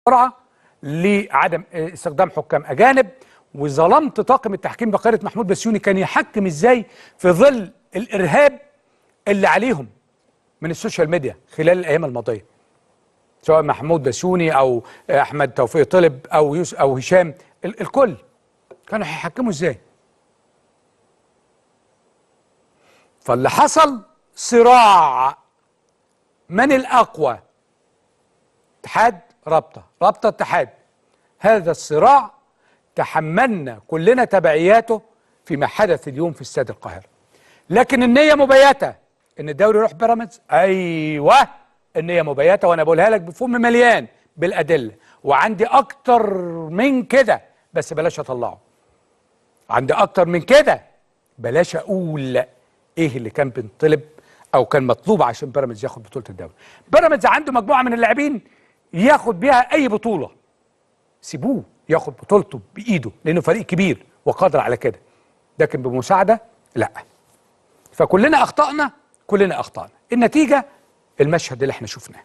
بسرعه لعدم استخدام حكام اجانب، وظلمت طاقم التحكيم بقياده محمود بسيوني كان يحكم ازاي في ظل الارهاب اللي عليهم من السوشيال ميديا خلال الايام الماضيه، سواء محمود بسيوني او احمد توفيق طلب او يوسف او هشام، الكل كانوا هيحكموا ازاي؟ فاللي حصل صراع من الاقوى، اتحاد رابطه اتحاد. هذا الصراع تحملنا كلنا تبعياته فيما حدث اليوم في استاد القاهره، لكن النيه مبيته ان الدوري يروح بيراميدز. ايوه النيه مبيته، وانا بقولها لك بفم مليان بالادله، وعندي اكتر من كده بس بلاش اطلعه. عندي اكتر من كده، بلاش اقول ايه اللي كان بينطلب او كان مطلوب عشان بيراميدز ياخد بطوله الدوري. بيراميدز عنده مجموعه من اللاعبين ياخد بيها اي بطوله، سيبوه ياخد بطولته بايده لانه فريق كبير وقادر على كده، لكن بمساعده لا. فكلنا اخطانا، النتيجه المشهد اللي احنا شفناه.